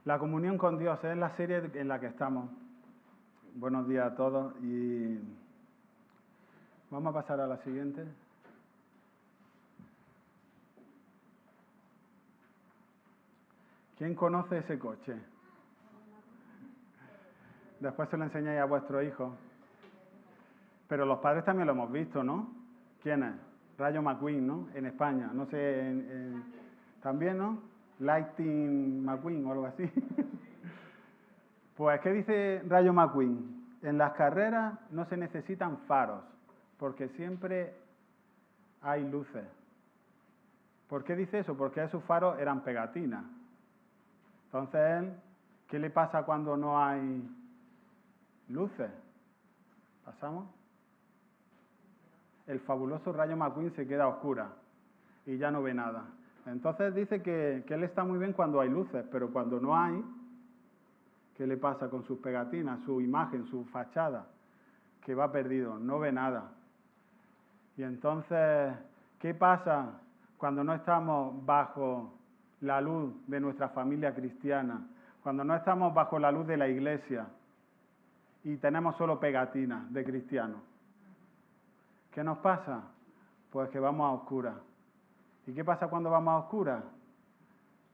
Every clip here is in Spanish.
La comunión con Dios es la serie en la que estamos. Buenos días a todos y vamos a pasar a la siguiente. ¿Quién conoce ese coche? Después se lo enseñáis a vuestro hijo. Pero los padres también lo hemos visto, ¿no? ¿Quién es? Rayo McQueen, ¿no? En España. No sé, también, ¿no? Lightning McQueen o algo así. Pues, ¿qué dice Rayo McQueen? En las carreras no se necesitan faros, porque siempre hay luces. ¿Por qué dice eso? Porque esos faros eran pegatinas. Entonces, él, ¿qué le pasa cuando no hay luces? ¿Pasamos? El fabuloso Rayo McQueen se queda a oscuras y ya no ve nada. Entonces dice que él está muy bien cuando hay luces, pero cuando no hay, ¿qué le pasa con sus pegatinas, su imagen, su fachada? Que va perdido, no ve nada. Y entonces, ¿qué pasa cuando no estamos bajo la luz de nuestra familia cristiana? Cuando no estamos bajo la luz de la iglesia y tenemos solo pegatinas de cristianos. ¿Qué nos pasa? Pues que vamos a oscuras. ¿Y qué pasa cuando vamos a oscuras?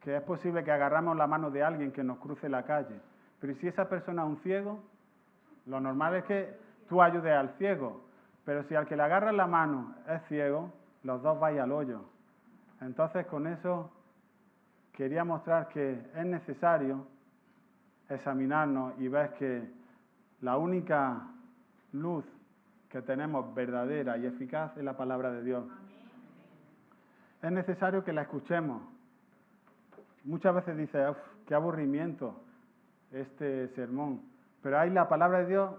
Que es posible que agarramos la mano de alguien que nos cruce la calle. Pero si esa persona es un ciego, lo normal es que tú ayudes al ciego. Pero si al que le agarras la mano es ciego, los dos vais al hoyo. Entonces con eso quería mostrar que es necesario examinarnos y ver que la única luz que tenemos verdadera y eficaz es la palabra de Dios. Es necesario que la escuchemos. Muchas veces dice, qué aburrimiento este sermón. Pero ahí la palabra de Dios,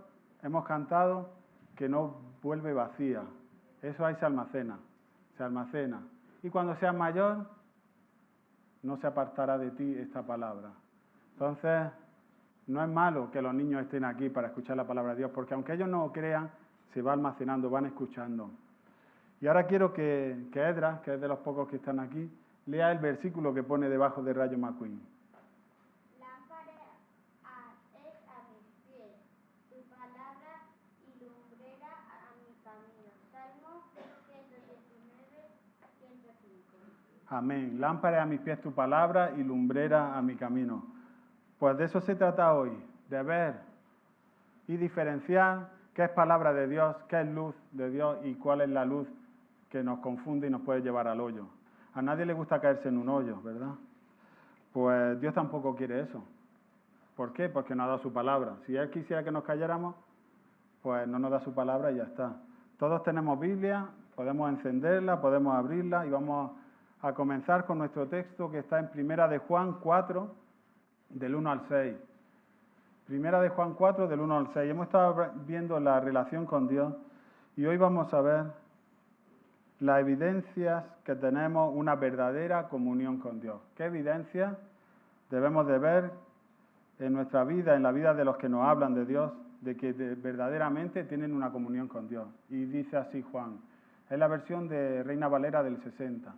hemos cantado, que no vuelve vacía. Eso ahí se almacena. Y cuando seas mayor, no se apartará de ti esta palabra. Entonces, no es malo que los niños estén aquí para escuchar la palabra de Dios, porque aunque ellos no crean, se va almacenando, van escuchando. Y ahora quiero que Edra, que es de los pocos que están aquí, lea el versículo que pone debajo de Rayo McQueen. Lámpara es a mis pies, tu palabra y lumbrera a mi camino. Salmo 119, 105. Amén. Lámpara a mis pies tu palabra y lumbrera a mi camino. Pues de eso se trata hoy, de ver y diferenciar qué es palabra de Dios, qué es luz de Dios y cuál es la luz que nos confunde y nos puede llevar al hoyo. A nadie le gusta caerse en un hoyo, ¿verdad? Pues Dios tampoco quiere eso. ¿Por qué? Porque nos ha dado su palabra. Si Él quisiera que nos cayéramos, pues no nos da su palabra y ya está. Todos tenemos Biblia, podemos encenderla, podemos abrirla y vamos a comenzar con nuestro texto que está en Primera de Juan 4, del 1 al 6. Primera de Juan 4, del 1 al 6. Hemos estado viendo la relación con Dios y hoy vamos a ver las evidencias que tenemos una verdadera comunión con Dios. ¿Qué evidencias debemos de ver en nuestra vida, en la vida de los que nos hablan de Dios, de que verdaderamente tienen una comunión con Dios? Y dice así Juan, es la versión de Reina Valera del 60.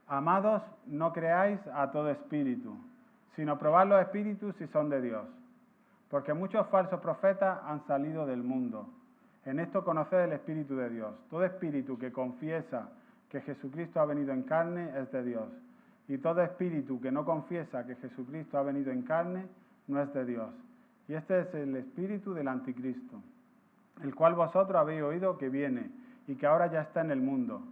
Amados, no creáis a todo espíritu, sino probad los espíritus si son de Dios, porque muchos falsos profetas han salido del mundo. En esto conoced el Espíritu de Dios. Todo espíritu que confiesa que Jesucristo ha venido en carne es de Dios. Y todo espíritu que no confiesa que Jesucristo ha venido en carne no es de Dios. Y este es el espíritu del anticristo, el cual vosotros habéis oído que viene y que ahora ya está en el mundo.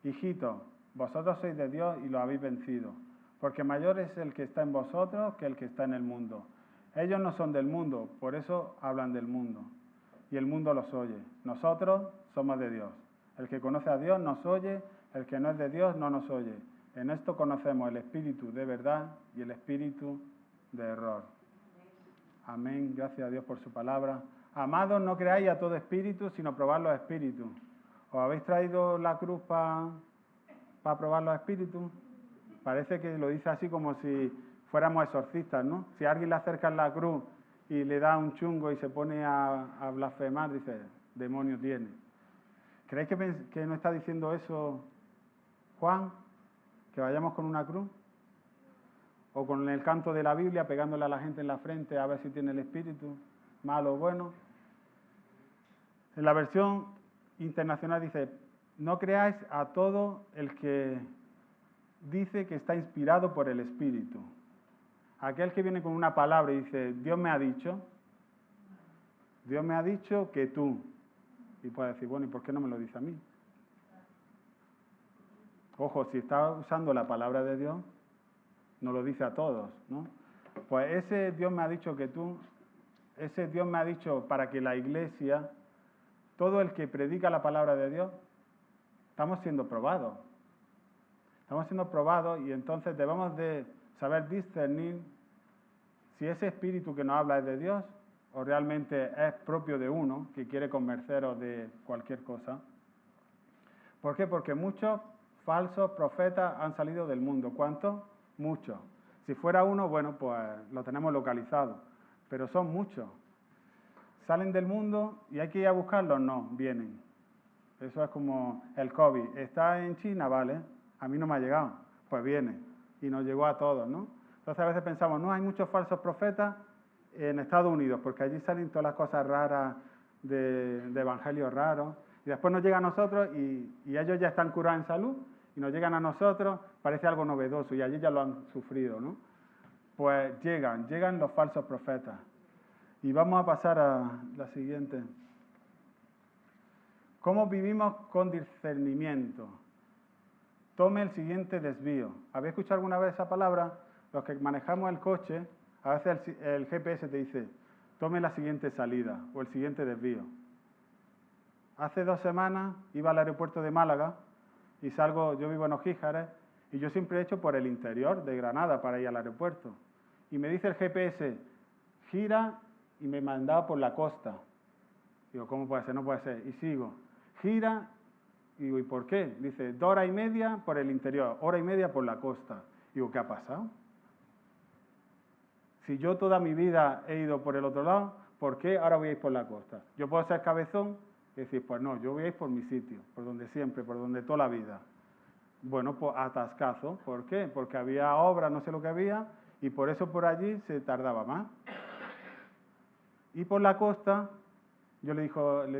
Hijitos, vosotros sois de Dios y lo habéis vencido, porque mayor es el que está en vosotros que el que está en el mundo. Ellos no son del mundo, por eso hablan del mundo. Y el mundo los oye. Nosotros somos de Dios. El que conoce a Dios nos oye, el que no es de Dios no nos oye. En esto conocemos el espíritu de verdad y el espíritu de error. Amén. Gracias a Dios por su palabra. Amados, no creáis a todo espíritu, sino probad los espíritus. ¿Os habéis traído la cruz para probar los espíritus? Parece que lo dice así como si fuéramos exorcistas, ¿no? Si a alguien le acercan la cruz y le da un chungo y se pone a blasfemar, dice, demonio tiene. ¿Creéis que no está diciendo eso Juan? ¿Que vayamos con una cruz? O con el canto de la Biblia, pegándole a la gente en la frente a ver si tiene el espíritu, malo o bueno. En la versión internacional dice, no creáis a todo el que dice que está inspirado por el Espíritu. Aquel que viene con una palabra y dice, Dios me ha dicho que tú. Y puede decir, bueno, ¿y por qué no me lo dice a mí? Ojo, si está usando la palabra de Dios, nos lo dice a todos, ¿no? Pues ese Dios me ha dicho que tú, ese Dios me ha dicho para que la iglesia, todo el que predica la palabra de Dios, estamos siendo probados. Estamos siendo probados y entonces debemos de saber discernir si ese espíritu que nos habla es de Dios o realmente es propio de uno que quiere convenceros de cualquier cosa. ¿Por qué? Porque muchos falsos profetas han salido del mundo. ¿Cuántos? Muchos. Si fuera uno, bueno, pues lo tenemos localizado, pero son muchos. ¿Salen del mundo y hay que ir a buscarlos? No, vienen. Eso es como el COVID. ¿Está en China? Vale, a mí no me ha llegado. Pues viene y nos llegó a todos, ¿no? Entonces a veces pensamos, no, hay muchos falsos profetas en Estados Unidos, porque allí salen todas las cosas raras de evangelios raros, y después nos llega a nosotros y ellos ya están curados en salud, y nos llegan a nosotros, parece algo novedoso, y allí ya lo han sufrido, ¿no? Pues llegan los falsos profetas. Y vamos a pasar a la siguiente. ¿Cómo vivimos con discernimiento? Tome el siguiente desvío. ¿Habéis escuchado alguna vez esa palabra? Los que manejamos el coche, a veces el GPS te dice, tome la siguiente salida o el siguiente desvío. Hace 2 semanas iba al aeropuerto de Málaga y salgo, yo vivo en Ojíjares, y yo siempre he hecho por el interior de Granada para ir al aeropuerto. Y me dice el GPS, gira, y me mandaba por la costa. Digo, ¿cómo puede ser? No puede ser. Y sigo, gira, y digo, ¿y por qué? Dice, 2 horas y media por el interior, 1 hora y media por la costa. Digo, ¿qué ha pasado? Si yo toda mi vida he ido por el otro lado, ¿por qué ahora voy a ir por la costa? Yo puedo ser cabezón y decir, pues no, yo voy a ir por mi sitio, por donde siempre, por donde toda la vida. Bueno, pues atascazo. ¿Por qué? Porque había obra, no sé lo que había, y por eso por allí se tardaba más. Y por la costa, yo le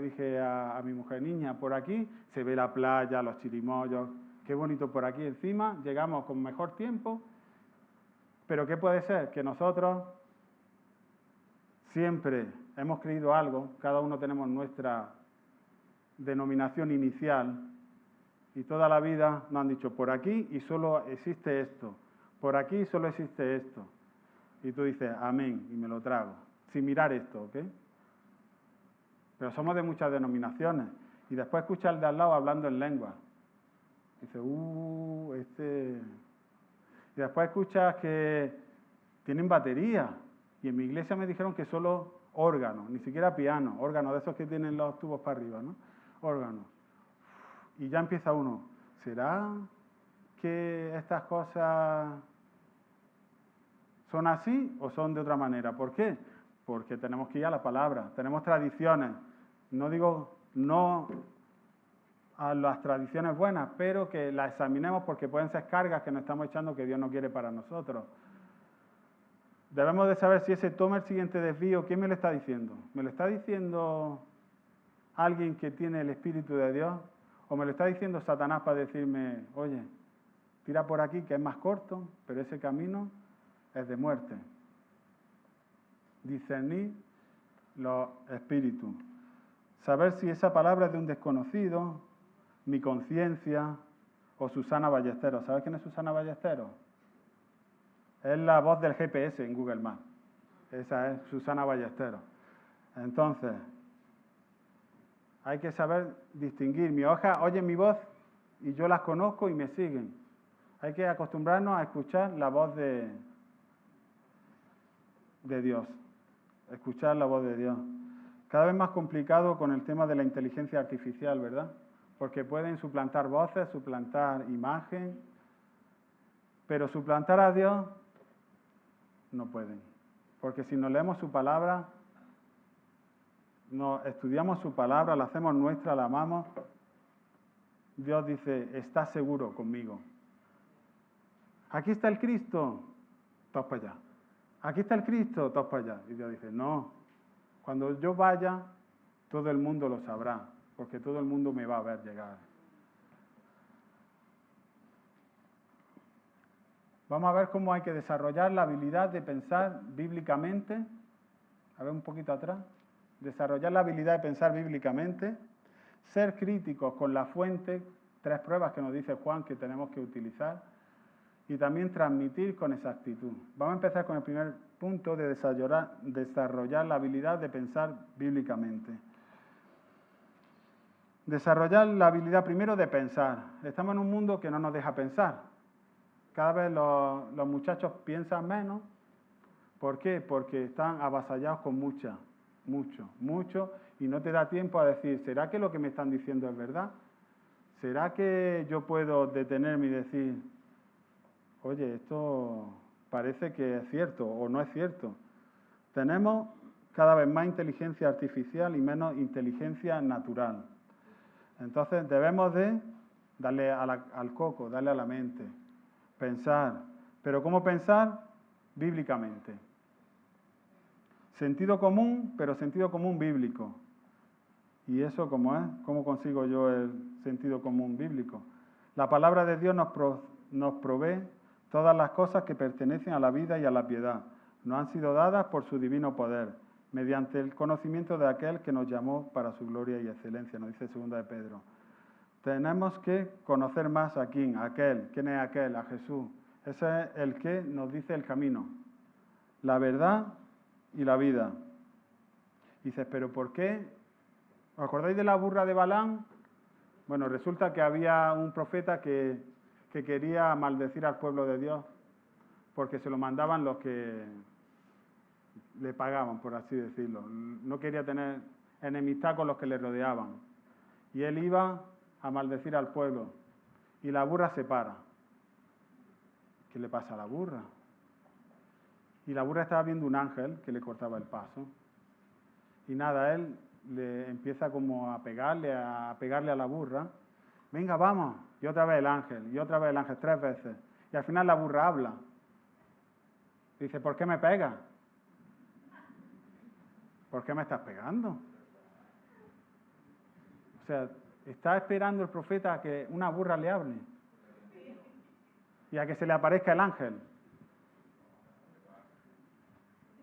dije a mi mujer, niña, por aquí se ve la playa, los chirimoyos, qué bonito por aquí encima, llegamos con mejor tiempo. Pero ¿qué puede ser? Que nosotros siempre hemos creído algo, cada uno tenemos nuestra denominación inicial, y toda la vida nos han dicho, por aquí y solo existe esto, por aquí solo existe esto. Y tú dices, amén, y me lo trago, sin mirar esto, ¿ok? Pero somos de muchas denominaciones, y después escucha al de al lado hablando en lengua. Dice, Y después escuchas que tienen batería. Y en mi iglesia me dijeron que solo órgano, ni siquiera piano, órgano de esos que tienen los tubos para arriba, ¿no? Órgano. Y ya empieza uno, ¿será que estas cosas son así o son de otra manera? ¿Por qué? Porque tenemos que ir a la palabra, tenemos tradiciones. No digo no a las tradiciones buenas, pero que las examinemos porque pueden ser cargas que nos estamos echando que Dios no quiere para nosotros. Debemos de saber si ese toma el siguiente desvío, ¿quién me lo está diciendo? ¿Me lo está diciendo alguien que tiene el Espíritu de Dios? ¿O me lo está diciendo Satanás para decirme, oye, tira por aquí que es más corto, pero ese camino es de muerte? Discernir los espíritus. Saber si esa palabra es de un desconocido, mi conciencia o Susana Ballesteros. ¿Sabes quién es Susana Ballesteros? Es la voz del GPS en Google Maps. Esa es Susana Ballesteros. Entonces, hay que saber distinguir. Mi oveja oye mi voz y yo las conozco y me siguen. Hay que acostumbrarnos a escuchar la voz de Dios. Escuchar la voz de Dios. Cada vez más complicado con el tema de la inteligencia artificial, ¿verdad? Porque pueden suplantar voces, suplantar imagen, pero suplantar a Dios no pueden. Porque si nos leemos su palabra, nos estudiamos su palabra, la hacemos nuestra, la amamos, Dios dice, está seguro conmigo. Aquí está el Cristo. todos para allá. Aquí está el Cristo, todos para allá. Y Dios dice, no, cuando yo vaya, todo el mundo lo sabrá, porque todo el mundo me va a ver llegar. Vamos a ver cómo hay que desarrollar la habilidad de pensar bíblicamente. A ver un poquito atrás. Desarrollar la habilidad de pensar bíblicamente. Ser críticos con la fuente. 3 pruebas que nos dice Juan que tenemos que utilizar. Y también transmitir con exactitud. Vamos a empezar con el primer punto de desarrollar la habilidad de pensar bíblicamente. Desarrollar la habilidad primero de pensar. Estamos en un mundo que no nos deja pensar. Cada vez los muchachos piensan menos. ¿Por qué? Porque están avasallados con mucho, y no te da tiempo a decir, ¿será que lo que me están diciendo es verdad? ¿Será que yo puedo detenerme y decir, oye, esto parece que es cierto o no es cierto? Tenemos cada vez más inteligencia artificial y menos inteligencia natural. Entonces debemos de darle al coco, darle a la mente. Pensar. ¿Pero cómo pensar? Bíblicamente. Sentido común, pero sentido común bíblico. ¿Y eso cómo es? ¿Cómo consigo yo el sentido común bíblico? La palabra de Dios nos provee todas las cosas que pertenecen a la vida y a la piedad. Nos han sido dadas por su divino poder, mediante el conocimiento de aquel que nos llamó para su gloria y excelencia, nos dice 2 de Pedro. Tenemos que conocer más a quién, aquel. ¿Quién es aquel? A Jesús. Ese es el que nos dice el camino, la verdad y la vida. Dices, ¿pero por qué? ¿Os acordáis de la burra de Balaam? Bueno, resulta que había un profeta que quería maldecir al pueblo de Dios, porque se lo mandaban los que le pagaban, por así decirlo. No quería tener enemistad con los que le rodeaban. Y él iba a maldecir al pueblo. Y la burra se para. ¿Qué le pasa a la burra? Y la burra estaba viendo un ángel que le cortaba el paso. Y nada, él le empieza como a pegarle a la burra. Venga, vamos. Y otra vez el ángel, y otra vez el ángel, 3 veces. Y al final la burra habla. Dice, ¿por qué me pegas? ¿Por qué me estás pegando? O sea, está esperando el profeta a que una burra le hable y a que se le aparezca el ángel.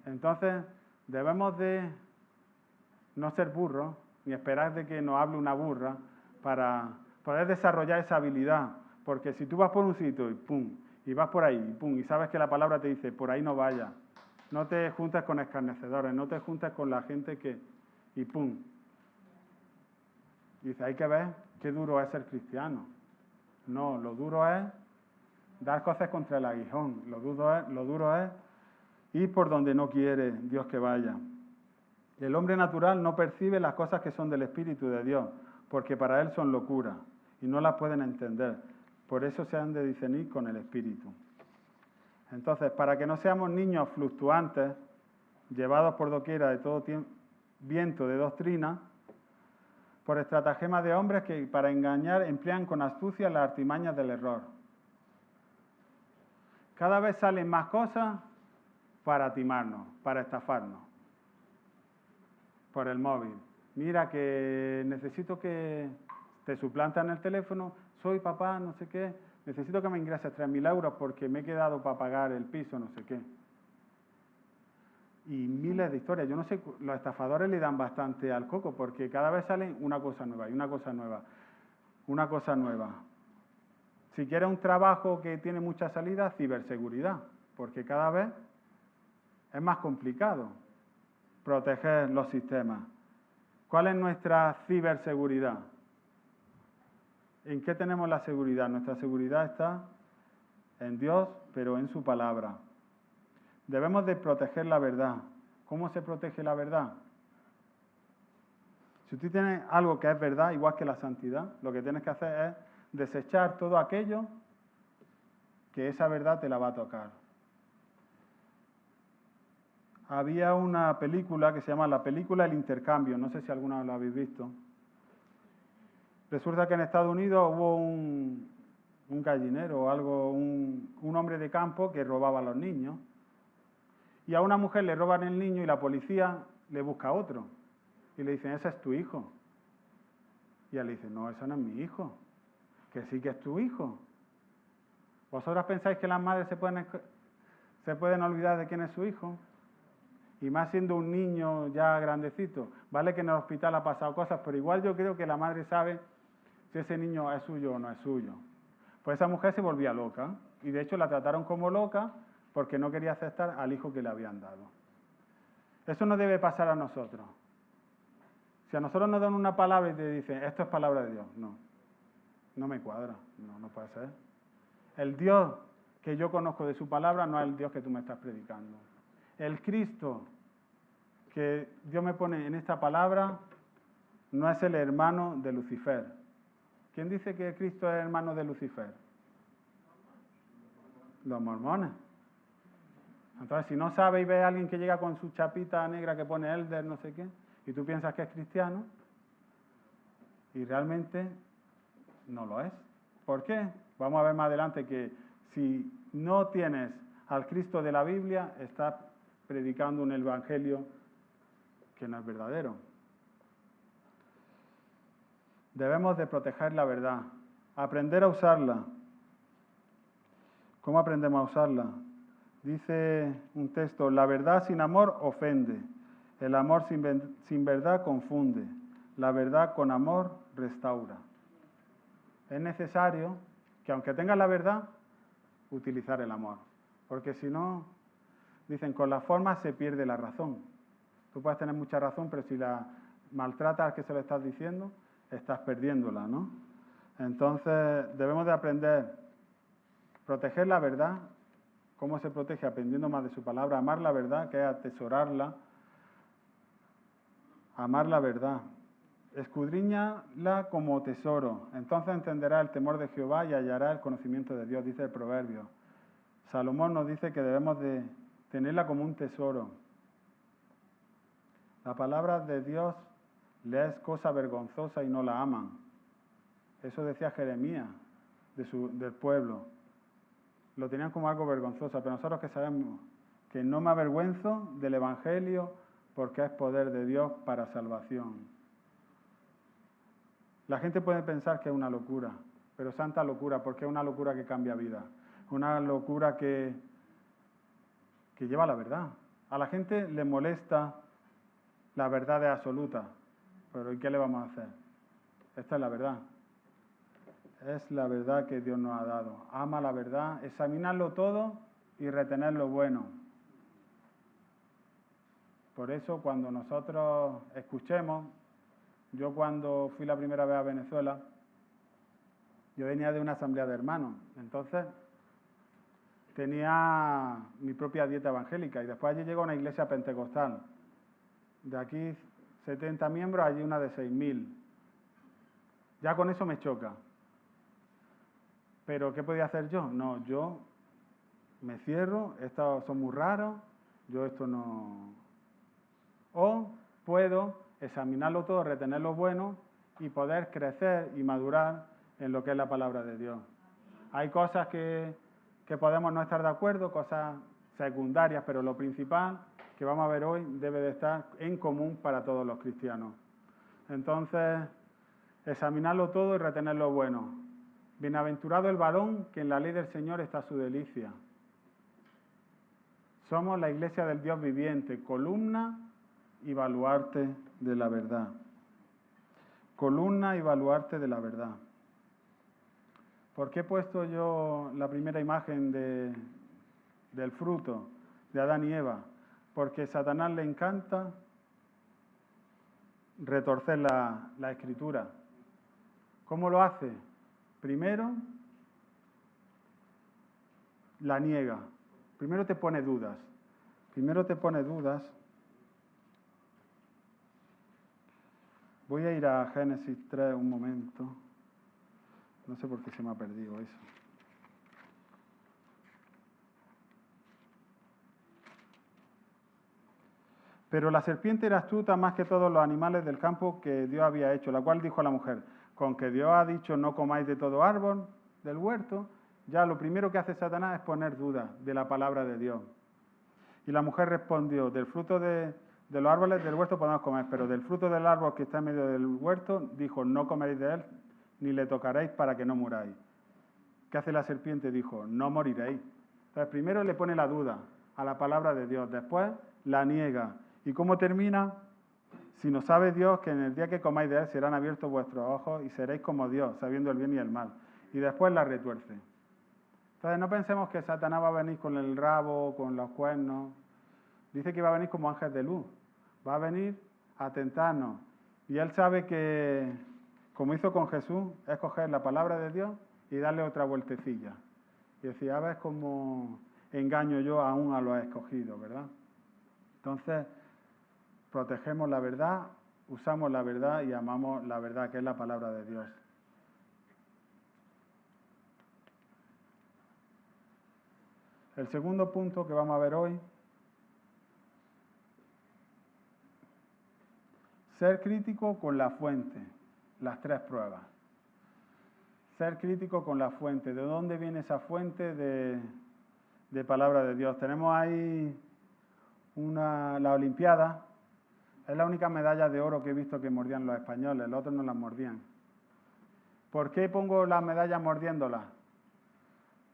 Entonces, debemos de no ser burros ni esperar de que nos hable una burra para poder desarrollar esa habilidad. Porque si tú vas por un sitio y pum, y vas por ahí, y pum, y sabes que la palabra te dice, por ahí no vayas, no te juntes con escarnecedores, no te juntes con la gente que... y pum. Dice, hay que ver qué duro es ser cristiano. No, lo duro es dar cosas contra el aguijón. Lo duro es ir por donde no quiere Dios que vaya. El hombre natural no percibe las cosas que son del Espíritu de Dios, porque para él son locura y no las pueden entender. Por eso se han de discernir con el Espíritu. Entonces, para que no seamos niños fluctuantes, llevados por doquiera de todo viento de doctrina, por estratagemas de hombres que para engañar emplean con astucia las artimañas del error. Cada vez salen más cosas para timarnos, para estafarnos. Por el móvil. Mira que necesito que te suplantan el teléfono, soy papá, no sé qué, necesito que me ingreses 3.000 euros porque me he quedado para pagar el piso, no sé qué. Y miles de historias. Yo no sé, los estafadores le dan bastante al coco porque cada vez salen una cosa nueva y una cosa nueva. Una cosa nueva. Si quieres un trabajo que tiene mucha salida, ciberseguridad, porque cada vez es más complicado proteger los sistemas. ¿Cuál es nuestra ciberseguridad? ¿En qué tenemos la seguridad? Nuestra seguridad está en Dios, pero en su palabra. Debemos de proteger la verdad. ¿Cómo se protege la verdad? Si tú tienes algo que es verdad, igual que la santidad, lo que tienes que hacer es desechar todo aquello que esa verdad te la va a tocar. Había una película que se llama la película El Intercambio, no sé si alguna vez lo habéis visto. Resulta que en Estados Unidos hubo un gallinero o algo, un hombre de campo que robaba a los niños Y a una mujer le roban el niño y la policía le busca a otro. Y le dicen, ese es tu hijo. Y ella le dice, no, ese no es mi hijo. Que sí que es tu hijo. ¿Vosotras pensáis que las madres se pueden olvidar de quién es su hijo? Y más siendo un niño ya grandecito. Vale que en el hospital ha pasado cosas, pero igual yo creo que la madre sabe si ese niño es suyo o no es suyo. Pues esa mujer se volvía loca. Y de hecho la trataron como loca porque no quería aceptar al hijo que le habían dado. Eso no debe pasar a nosotros. Si a nosotros nos dan una palabra y te dicen, esto es palabra de Dios, no me cuadra, no puede ser. El Dios que yo conozco de su palabra no es el Dios que tú me estás predicando. El Cristo que Dios me pone en esta palabra no es el hermano de Lucifer. ¿Quién dice que Cristo es hermano de Lucifer? Los mormones. Entonces, si no sabes y ves a alguien que llega con su chapita negra que pone Elder, no sé qué, y tú piensas que es cristiano, y realmente no lo es. ¿Por qué? Vamos a ver más adelante que si no tienes al Cristo de la Biblia, estás predicando un evangelio que no es verdadero. Debemos de proteger la verdad, aprender a usarla. ¿Cómo aprendemos a usarla? Dice un texto, la verdad sin amor ofende, el amor sin verdad confunde, la verdad con amor restaura. Es necesario que aunque tengas la verdad, utilizar el amor. Porque si no, dicen, con la forma se pierde la razón. Tú puedes tener mucha razón, pero si la maltratas al que se lo estás diciendo, estás perdiéndola, ¿no? Entonces, debemos de aprender a proteger la verdad. ¿Cómo se protege? Aprendiendo más de su palabra. Amar la verdad, que es atesorarla. Amar la verdad. Escudriñala como tesoro. Entonces entenderá el temor de Jehová y hallará el conocimiento de Dios, dice el proverbio. Salomón nos dice que debemos de tenerla como un tesoro. La palabra de Dios le es cosa vergonzosa y no la aman. Eso decía Jeremías del pueblo. Lo tenían como algo vergonzoso, pero nosotros que sabemos que no me avergüenzo del Evangelio porque es poder de Dios para salvación. La gente puede pensar que es una locura, pero santa locura, porque es una locura que cambia vida. Una locura que lleva a la verdad. A la gente le molesta la verdad de absoluta, pero ¿y qué le vamos a hacer? Esta es la verdad. Es la verdad que Dios nos ha dado. Ama la verdad, examinarlo todo y retener lo bueno. Por eso cuando nosotros escuchemos, yo cuando fui la primera vez a Venezuela, yo venía de una asamblea de hermanos, entonces tenía mi propia dieta evangélica y después allí llegó una iglesia pentecostal. De aquí 70 miembros, allí una de 6.000. Ya con eso me choca. Pero ¿qué podía hacer yo? No, yo me cierro, estos son muy raros, yo esto no... O puedo examinarlo todo, retener lo bueno y poder crecer y madurar en lo que es la palabra de Dios. Hay cosas que podemos no estar de acuerdo, cosas secundarias, pero lo principal que vamos a ver hoy debe de estar en común para todos los cristianos. Entonces, examinarlo todo y retener lo bueno. Bienaventurado el varón que en la ley del Señor está su delicia. Somos la iglesia del Dios viviente, columna y baluarte de la verdad. Columna y baluarte de la verdad. ¿Por qué he puesto yo la primera imagen del fruto de Adán y Eva? Porque a Satanás le encanta retorcer la escritura. ¿Cómo lo hace? Primero, la niega. Primero te pone dudas. Voy a ir a Génesis 3 un momento. No sé por qué se me ha perdido eso. Pero la serpiente era astuta más que todos los animales del campo que Dios había hecho, la cual dijo a la mujer, con que Dios ha dicho no comáis de todo árbol del huerto, ya lo primero que hace Satanás es poner dudas de la palabra de Dios. Y la mujer respondió, del fruto de los árboles del huerto podemos comer, pero del fruto del árbol que está en medio del huerto, dijo, no comeréis de él, ni le tocaréis para que no muráis. ¿Qué hace la serpiente? Dijo, no moriréis. Entonces, primero le pone la duda a la palabra de Dios, después la niega. ¿Y cómo termina? Si no sabe Dios que en el día que comáis de él serán abiertos vuestros ojos y seréis como Dios, sabiendo el bien y el mal. Y después la retuerce. Entonces no pensemos que Satanás va a venir con el rabo, con los cuernos. Dice que va a venir como ángel de luz. Va a venir a tentarnos. Y él sabe que, como hizo con Jesús, es coger la palabra de Dios y darle otra vueltecilla. Y decir, a ver cómo engaño yo aún a los escogidos, ¿verdad? Entonces, protegemos la verdad, usamos la verdad y amamos la verdad, que es la palabra de Dios. El segundo punto que vamos a ver hoy, ser crítico con la fuente, las 3 pruebas. Ser crítico con la fuente. ¿De dónde viene esa fuente de palabra de Dios? Tenemos ahí la Olimpiada. Es la única medalla de oro que he visto que mordían los españoles, los otros no las mordían. ¿Por qué pongo las medallas mordiéndolas?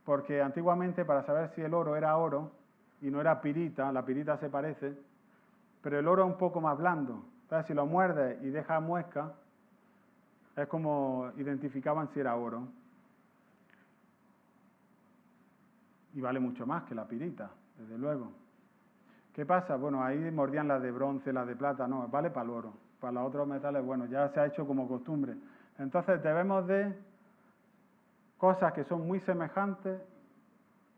Porque antiguamente, para saber si el oro era oro y no era pirita, la pirita se parece, pero el oro es un poco más blando. Entonces, si lo muerdes y deja muesca, es como identificaban si era oro. Y vale mucho más que la pirita, desde luego. ¿Qué pasa? Bueno, ahí mordían las de bronce, las de plata, no, vale para el oro. Para los otros metales, bueno, ya se ha hecho como costumbre. Entonces debemos de cosas que son muy semejantes,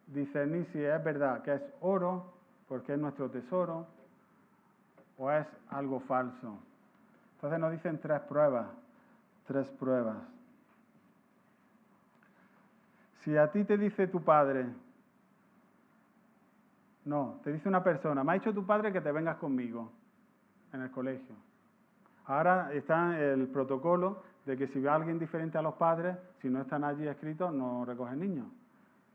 discernir si es verdad que es oro, porque es nuestro tesoro, o es algo falso. Entonces nos dicen 3 pruebas. 3 pruebas. Si a ti te dice tu padre, no, te dice una persona, me ha dicho tu padre que te vengas conmigo en el colegio. Ahora está el protocolo de que si ve a alguien diferente a los padres, si no están allí escritos, no recogen niños.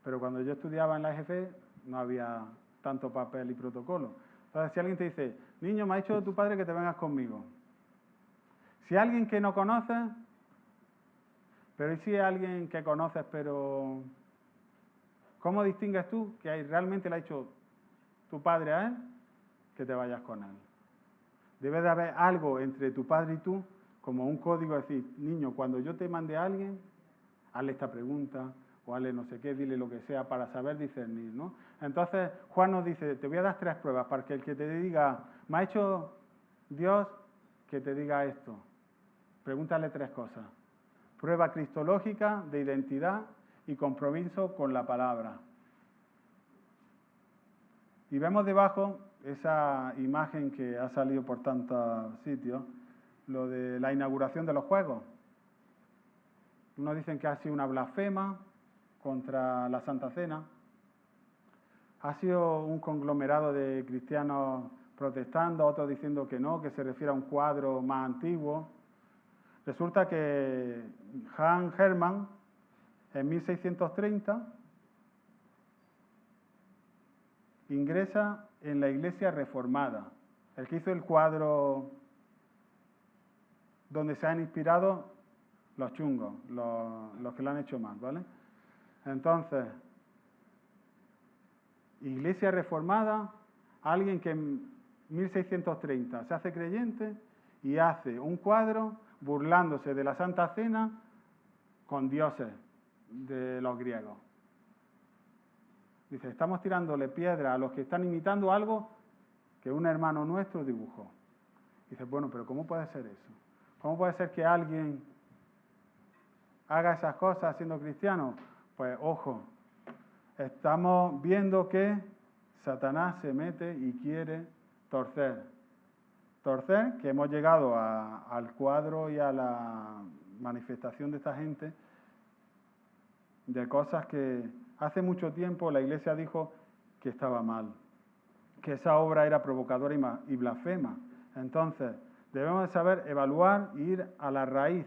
Pero cuando yo estudiaba en la EGF, no había tanto papel y protocolo. Entonces, si alguien te dice, niño, me ha dicho tu padre que te vengas conmigo. Si alguien que no conoces, pero ¿y si es alguien que conoces, pero cómo distingues tú que realmente le ha dicho tu padre a él que te vayas con él? Debe de haber algo entre tu padre y tú, como un código, decir, niño, cuando yo te mande a alguien, hazle esta pregunta, o hazle no sé qué, dile lo que sea, para saber discernir, ¿no? Entonces, Juan nos dice, te voy a dar 3 pruebas, para que el que te diga, me ha hecho Dios que te diga esto. Pregúntale 3 cosas. Prueba cristológica, de identidad y compromiso con la palabra. Y vemos debajo esa imagen que ha salido por tantos sitios, lo de la inauguración de los Juegos. Unos dicen que ha sido una blasfema contra la Santa Cena. Ha sido un conglomerado de cristianos protestando, otros diciendo que no, que se refiere a un cuadro más antiguo. Resulta que Hans Hermann, en 1630, ingresa en la Iglesia Reformada, el que hizo el cuadro donde se han inspirado los chungos, los que lo han hecho mal, ¿vale? Entonces, Iglesia Reformada, alguien que en 1630 se hace creyente y hace un cuadro burlándose de la Santa Cena con dioses de los griegos. Dice, estamos tirándole piedra a los que están imitando algo que un hermano nuestro dibujó. Dice, bueno, pero ¿cómo puede ser eso? ¿Cómo puede ser que alguien haga esas cosas siendo cristiano? Pues ojo, estamos viendo que Satanás se mete y quiere torcer. Torcer, que hemos llegado al cuadro y a la manifestación de esta gente de cosas que hace mucho tiempo la Iglesia dijo que estaba mal, que esa obra era provocadora y blasfema. Entonces, debemos de saber evaluar e ir a la raíz,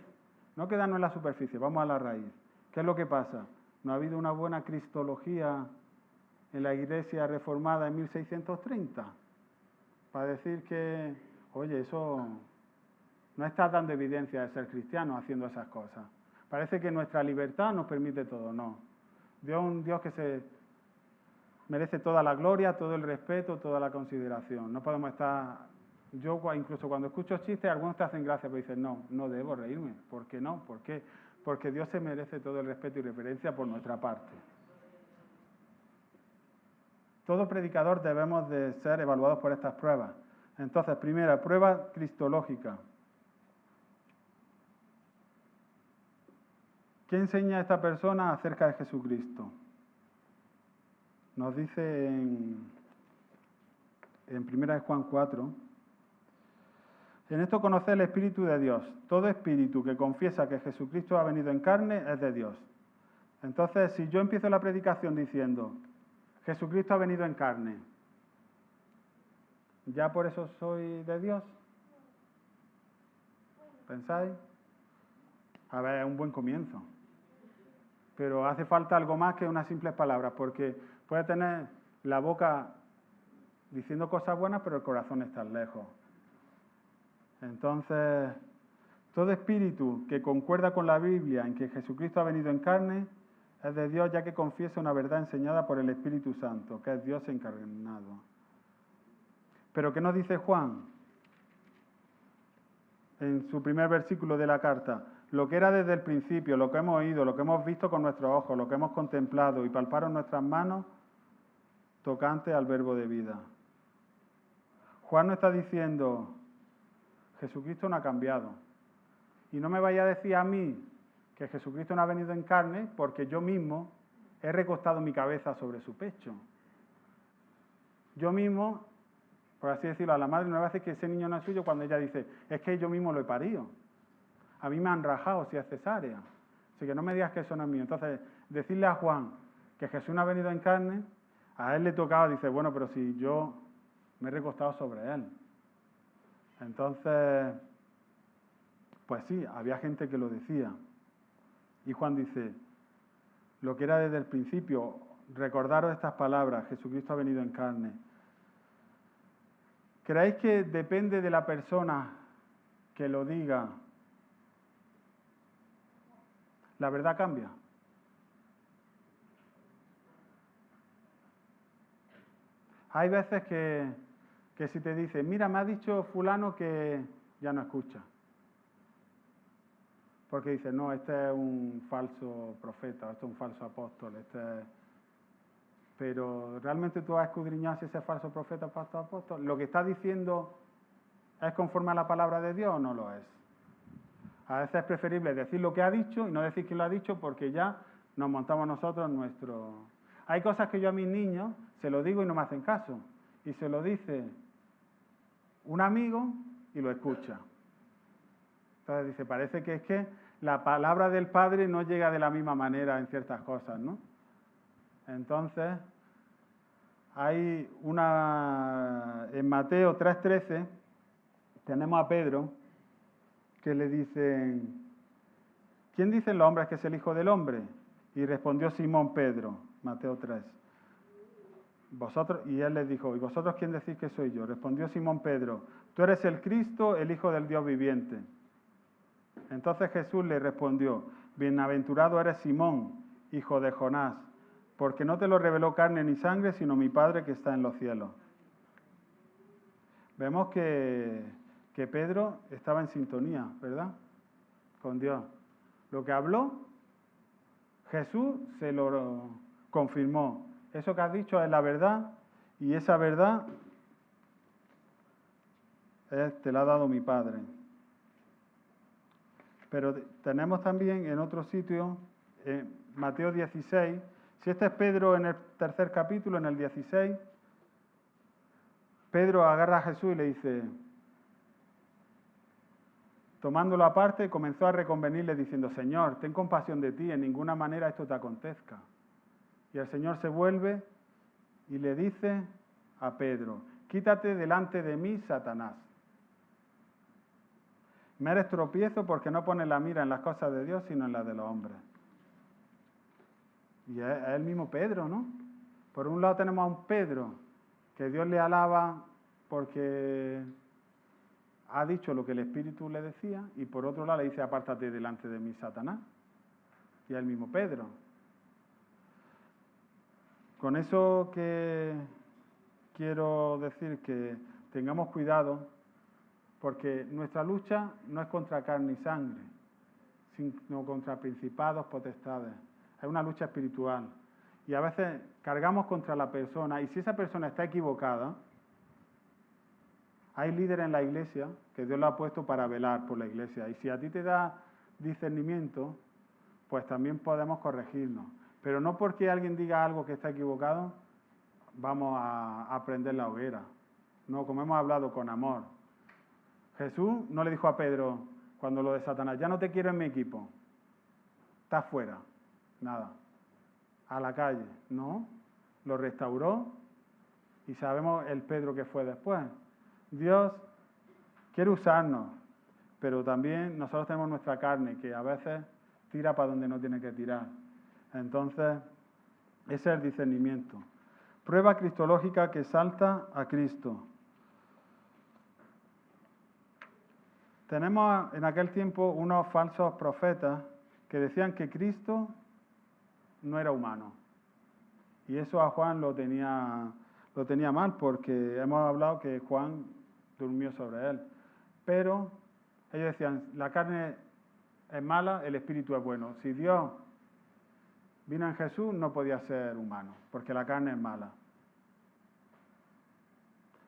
no quedarnos en la superficie, vamos a la raíz. ¿Qué es lo que pasa? No ha habido una buena cristología en la Iglesia Reformada en 1630, para decir que, oye, eso no está dando evidencia de ser cristiano haciendo esas cosas. Parece que nuestra libertad nos permite todo, no. Dios es un Dios que se merece toda la gloria, todo el respeto, toda la consideración. No podemos estar... Yo incluso cuando escucho chistes, algunos te hacen gracia, pero dicen, no, no debo reírme. ¿Por qué no? ¿Por qué? Porque Dios se merece todo el respeto y reverencia por nuestra parte. Todo predicador debemos de ser evaluados por estas pruebas. Entonces, primera, prueba cristológica. ¿Qué enseña esta persona acerca de Jesucristo? Nos dice en 1 Juan 4, en esto conoce el Espíritu de Dios. Todo espíritu que confiesa que Jesucristo ha venido en carne es de Dios. Entonces, si yo empiezo la predicación diciendo, Jesucristo ha venido en carne, ¿ya por eso soy de Dios? ¿Pensáis? A ver, es un buen comienzo. Pero hace falta algo más que unas simples palabras, porque puede tener la boca diciendo cosas buenas, pero el corazón está lejos. Entonces, todo espíritu que concuerda con la Biblia en que Jesucristo ha venido en carne es de Dios, ya que confiesa una verdad enseñada por el Espíritu Santo, que es Dios encarnado. Pero ¿qué nos dice Juan? En su primer versículo de la carta, lo que era desde el principio, lo que hemos oído, lo que hemos visto con nuestros ojos, lo que hemos contemplado y palparon nuestras manos, tocante al verbo de vida. Juan no está diciendo, Jesucristo no ha cambiado. Y no me vaya a decir a mí que Jesucristo no ha venido en carne porque yo mismo he recostado mi cabeza sobre su pecho. Yo mismo, por así decirlo, a la madre no le va a decir que ese niño no es suyo cuando ella dice, es que yo mismo lo he parido. A mí me han rajado si es cesárea. Así que no me digas que eso no es mío. Entonces, decirle a Juan que Jesús no ha venido en carne, a él le tocaba, dice, bueno, pero si yo me he recostado sobre él. Entonces, pues sí, había gente que lo decía. Y Juan dice, lo que era desde el principio, recordaros estas palabras, Jesucristo ha venido en carne. ¿Creéis que depende de la persona que lo diga, la verdad cambia? Hay veces que si te dice, mira, me ha dicho fulano que ya no escucha. Porque dice, no, este es un falso profeta, este es un falso apóstol, Pero ¿realmente tú has escudriñado si ese falso profeta o falso apóstol? ¿Lo que está diciendo es conforme a la palabra de Dios o no lo es? A veces es preferible decir lo que ha dicho y no decir quién lo ha dicho porque ya nos montamos nosotros nuestro... Hay cosas que yo a mis niños se lo digo y no me hacen caso. Y se lo dice un amigo y lo escucha. Entonces dice, parece que es que la palabra del Padre no llega de la misma manera en ciertas cosas, ¿no? Entonces, hay en Mateo 3:13, tenemos a Pedro, que le dicen, ¿quién dicen los hombres que es el Hijo del Hombre? Y respondió Simón Pedro, Mateo 3. Y él les dijo, ¿y vosotros quién decís que soy yo? Respondió Simón Pedro, tú eres el Cristo, el Hijo del Dios viviente. Entonces Jesús le respondió, bienaventurado eres Simón, hijo de Jonás, porque no te lo reveló carne ni sangre, sino mi Padre que está en los cielos. Vemos que Pedro estaba en sintonía, ¿verdad? Con Dios. Lo que habló, Jesús se lo confirmó. Eso que has dicho es la verdad, y esa verdad te la ha dado mi Padre. Pero tenemos también en otro sitio, Mateo 16, si este es Pedro en el tercer capítulo, en el 16, Pedro agarra a Jesús y le dice, tomándolo aparte, comenzó a reconvenirle diciendo, Señor, ten compasión de ti, en ninguna manera esto te acontezca. Y el Señor se vuelve y le dice a Pedro, quítate delante de mí, Satanás. Me eres tropiezo porque no pones la mira en las cosas de Dios, sino en las de los hombres. Y es el mismo Pedro, ¿no? Por un lado tenemos a un Pedro, que Dios le alaba porque ha dicho lo que el Espíritu le decía, y por otro lado le dice, apártate delante de mí, Satanás. Y el mismo Pedro. Con eso que quiero decir que tengamos cuidado, porque nuestra lucha no es contra carne y sangre, sino contra principados, potestades. Es una lucha espiritual. Y a veces cargamos contra la persona, y si esa persona está equivocada, hay líderes en la iglesia que Dios lo ha puesto para velar por la iglesia. Y si a ti te da discernimiento, pues también podemos corregirnos. Pero no porque alguien diga algo que está equivocado, vamos a prender la hoguera. No, como hemos hablado, con amor. Jesús no le dijo a Pedro, cuando lo de Satanás, ya no te quiero en mi equipo, estás fuera, nada, a la calle. No, lo restauró y sabemos el Pedro que fue después. Dios quiere usarnos, pero también nosotros tenemos nuestra carne que a veces tira para donde no tiene que tirar. Entonces, ese es el discernimiento. Prueba cristológica que exalta a Cristo. Tenemos en aquel tiempo unos falsos profetas que decían que Cristo no era humano. Y eso a Juan lo tenía mal, porque hemos hablado que Juan durmió sobre él. Pero ellos decían, la carne es mala, el espíritu es bueno. Si Dios vino en Jesús, no podía ser humano, porque la carne es mala.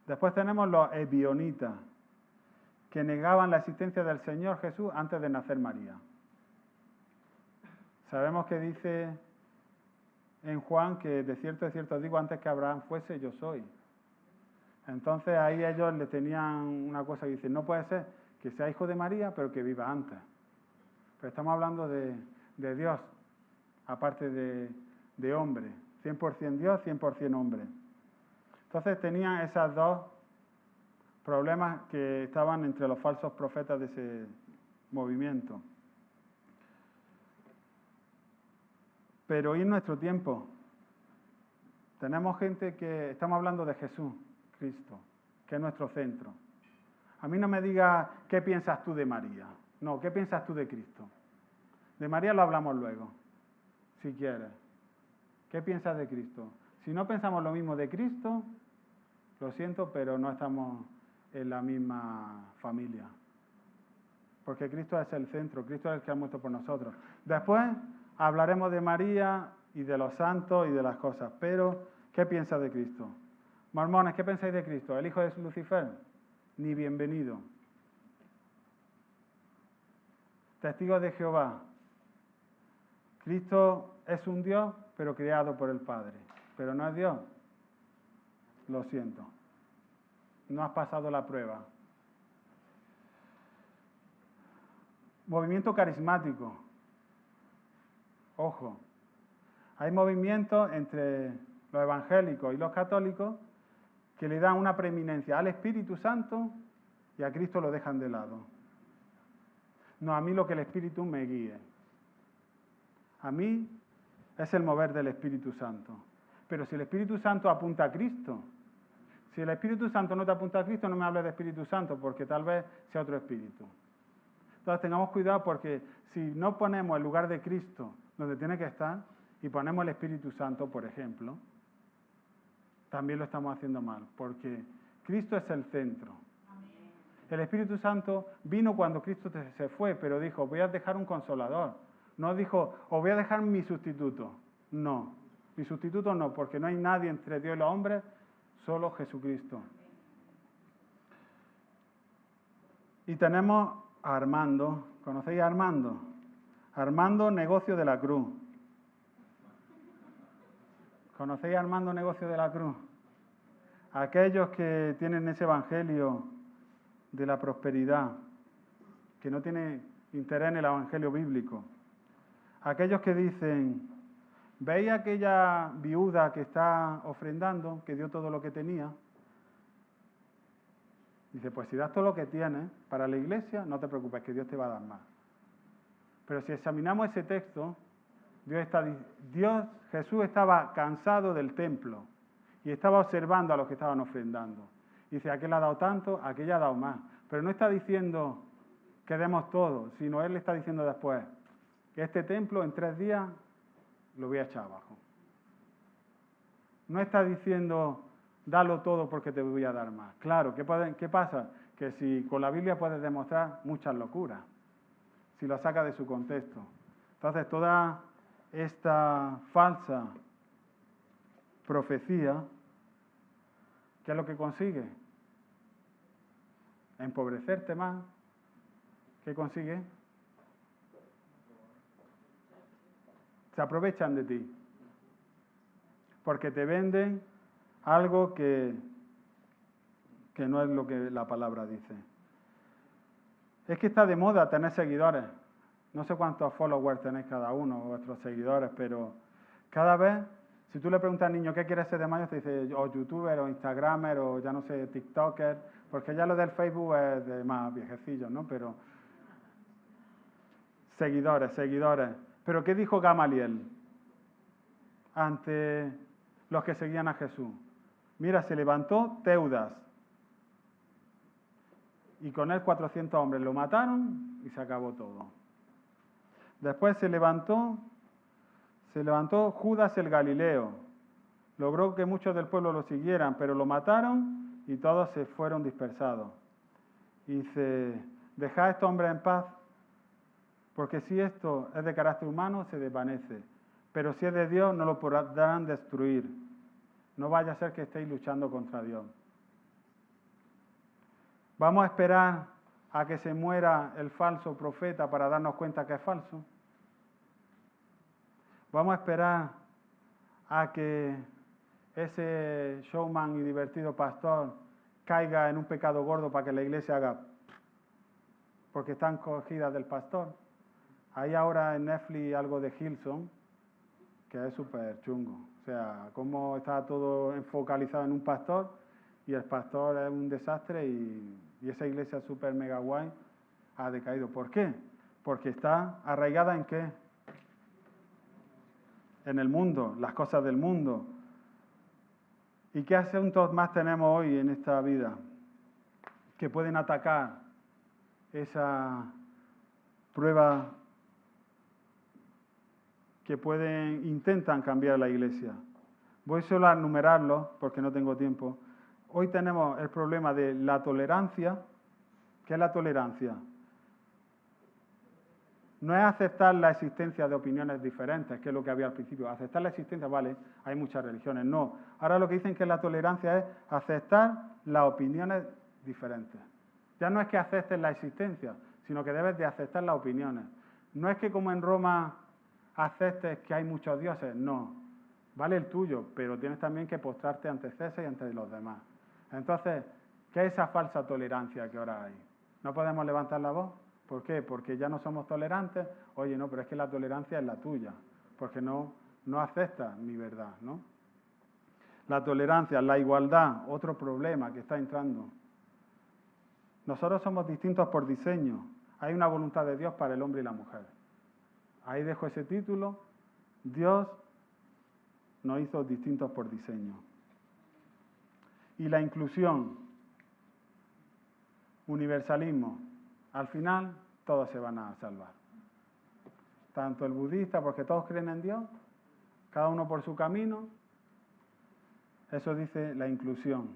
Después tenemos los ebionitas, que negaban la existencia del Señor Jesús antes de nacer María. Sabemos que dice en Juan que de cierto digo, antes que Abraham fuese, yo soy. Entonces ahí ellos le tenían una cosa que dicen, no puede ser que sea hijo de María, pero que viva antes. Pero estamos hablando de Dios, aparte de hombre. 100% Dios, 100% hombre. Entonces tenían esos dos problemas que estaban entre los falsos profetas de ese movimiento. Pero hoy en nuestro tiempo tenemos gente que estamos hablando de Jesús, Cristo, que es nuestro centro. A mí no me diga qué piensas tú de María. No, ¿qué piensas tú de Cristo? De María lo hablamos luego, si quieres. ¿Qué piensas de Cristo? Si no pensamos lo mismo de Cristo, lo siento, pero no estamos en la misma familia. Porque Cristo es el centro, Cristo es el que ha muerto por nosotros. Después hablaremos de María y de los santos y de las cosas, pero ¿qué piensas de Cristo? Mormones, ¿qué pensáis de Cristo? ¿El hijo de Lucifer? Ni bienvenido. Testigos de Jehová. Cristo es un Dios, pero creado por el Padre. Pero no es Dios. Lo siento. No has pasado la prueba. Movimiento carismático. Ojo. Hay movimientos entre los evangélicos y los católicos que le dan una preeminencia al Espíritu Santo y a Cristo lo dejan de lado. No, a mí lo que el Espíritu me guíe. A mí es el mover del Espíritu Santo. Pero si el Espíritu Santo apunta a Cristo, si el Espíritu Santo no te apunta a Cristo, no me hables de Espíritu Santo, porque tal vez sea otro espíritu. Entonces tengamos cuidado, porque si no ponemos el lugar de Cristo donde tiene que estar, y ponemos el Espíritu Santo, por ejemplo, también lo estamos haciendo mal, porque Cristo es el centro. Amén. El Espíritu Santo vino cuando Cristo se fue, pero dijo, voy a dejar un consolador. No dijo, os voy a dejar mi sustituto. No, mi sustituto no, porque no hay nadie entre Dios y los hombres, solo Jesucristo. Y tenemos a Armando. ¿Conocéis a Armando? Armando, negocio de la cruz. ¿Conocéis a Armando, negocio de la cruz? Aquellos que tienen ese evangelio de la prosperidad, que no tienen interés en el evangelio bíblico. Aquellos que dicen, ¿veis aquella viuda que está ofrendando, que dio todo lo que tenía? Dice, pues si das todo lo que tienes para la iglesia, no te preocupes, que Dios te va a dar más. Pero si examinamos ese texto, Jesús estaba cansado del templo y estaba observando a los que estaban ofrendando. Dice, aquel ha dado tanto, aquel ha dado más. Pero no está diciendo que demos todo, sino Él le está diciendo después, que este templo en 3 días lo voy a echar abajo. No está diciendo, dalo todo porque te voy a dar más. Claro, ¿qué pasa? Que si con la Biblia puedes demostrar muchas locuras, si lo saca de su contexto. Entonces, toda esta falsa profecía, ¿qué es lo que consigue? Empobrecerte más. ¿Qué consigue? Se aprovechan de ti. Porque te venden algo que no es lo que la palabra dice. Es que está de moda tener seguidores. No sé cuántos followers tenéis cada uno, vuestros seguidores, pero cada vez, si tú le preguntas al niño qué quieres ser de mayor, te dice o youtuber, o instagramer, o ya no sé, tiktoker, porque ya lo del Facebook es de más viejecillos, ¿no? Pero seguidores. Pero ¿qué dijo Gamaliel ante los que seguían a Jesús? Mira, se levantó Teudas y con él 400 hombres lo mataron y se acabó todo. Después se levantó Judas el Galileo. Logró que muchos del pueblo lo siguieran, pero lo mataron y todos se fueron dispersados. Y dice, dejad a estos hombres en paz, porque si esto es de carácter humano, se desvanece. Pero si es de Dios, no lo podrán destruir. No vaya a ser que estéis luchando contra Dios. ¿Vamos a esperar a que se muera el falso profeta para darnos cuenta que es falso? ¿Vamos a esperar a que ese showman y divertido pastor caiga en un pecado gordo para que la iglesia haga porque están cogidas del pastor? Hay ahora en Netflix algo de Hillsong que es súper chungo. O sea, cómo está todo focalizado en un pastor y el pastor es un desastre y esa iglesia súper mega guay ha decaído. ¿Por qué? Porque está arraigada ¿en qué? En el mundo, las cosas del mundo. ¿Y qué asuntos más tenemos hoy en esta vida que pueden atacar esa prueba, que intentan cambiar la iglesia? Voy solo a enumerarlos porque no tengo tiempo. Hoy tenemos el problema de la tolerancia. ¿Qué es la tolerancia? No es aceptar la existencia de opiniones diferentes, que es lo que había al principio. Aceptar la existencia, vale, hay muchas religiones. No. Ahora lo que dicen que la tolerancia es aceptar las opiniones diferentes. Ya no es que aceptes la existencia, sino que debes de aceptar las opiniones. No es que como en Roma aceptes que hay muchos dioses, no. Vale el tuyo, pero tienes también que postrarte ante César y ante los demás. Entonces, ¿qué es esa falsa tolerancia que ahora hay? ¿No podemos levantar la voz? ¿Por qué? Porque ya no somos tolerantes. Oye, no, pero es que la tolerancia es la tuya, porque no aceptas mi verdad, ¿no? La tolerancia, la igualdad, otro problema que está entrando. Nosotros somos distintos por diseño. Hay una voluntad de Dios para el hombre y la mujer. Ahí dejo ese título. Dios nos hizo distintos por diseño. Y la inclusión, universalismo. Al final, todos se van a salvar. Tanto el budista, porque todos creen en Dios, cada uno por su camino. Eso dice la inclusión.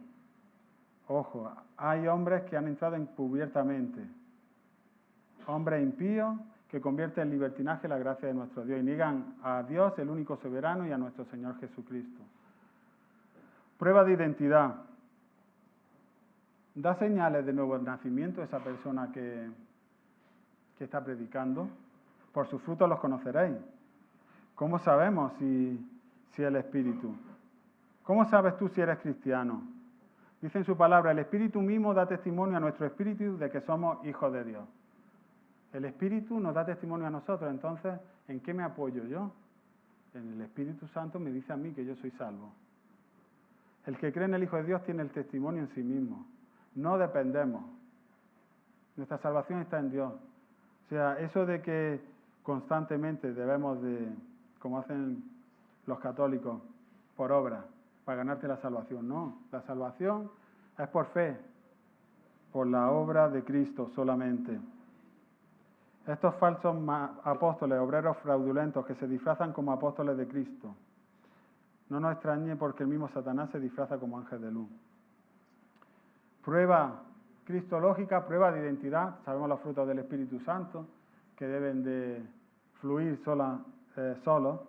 Ojo, hay hombres que han entrado encubiertamente. Hombres impíos que convierten en libertinaje la gracia de nuestro Dios y niegan a Dios, el único soberano, y a nuestro Señor Jesucristo. Prueba de identidad. ¿Da señales de nuevo nacimiento esa persona que está predicando? Por sus frutos los conoceréis. ¿Cómo sabemos si el Espíritu? ¿Cómo sabes tú si eres cristiano? Dice en su palabra, el Espíritu mismo da testimonio a nuestro espíritu de que somos hijos de Dios. El Espíritu nos da testimonio a nosotros, entonces, ¿en qué me apoyo yo? En el Espíritu Santo me dice a mí que yo soy salvo. El que cree en el Hijo de Dios tiene el testimonio en sí mismo. No dependemos. Nuestra salvación está en Dios. O sea, eso de que constantemente debemos de como hacen los católicos, por obra, para ganarte la salvación. No, la salvación es por fe, por la obra de Cristo solamente. Estos falsos apóstoles, obreros fraudulentos que se disfrazan como apóstoles de Cristo, no nos extrañe porque el mismo Satanás se disfraza como ángel de luz. Prueba cristológica, prueba de identidad. Sabemos los frutos del Espíritu Santo que deben de fluir solos.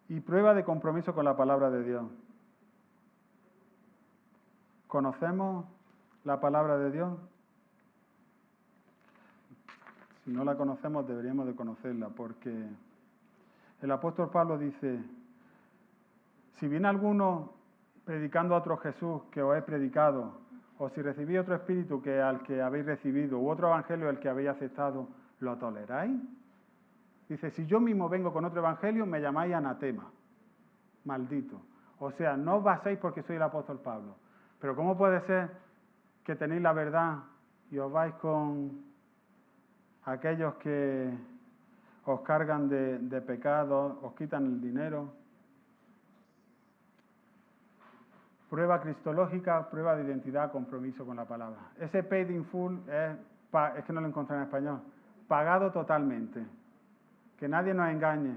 Y prueba de compromiso con la palabra de Dios. ¿Conocemos la palabra de Dios? Si no la conocemos, deberíamos de conocerla, porque el apóstol Pablo dice, si viene alguno predicando a otro Jesús que os he predicado, o si recibí otro espíritu que al que habéis recibido, u otro evangelio al que habéis aceptado, ¿lo toleráis? Dice, si yo mismo vengo con otro evangelio, me llamáis anatema, maldito. O sea, no os baséis porque soy el apóstol Pablo. Pero ¿cómo puede ser que tenéis la verdad y os vais con aquellos que os cargan de pecados, os quitan el dinero? Prueba cristológica, prueba de identidad, compromiso con la palabra. Ese paid in full es que no lo encontré en español. Pagado totalmente. Que nadie nos engañe.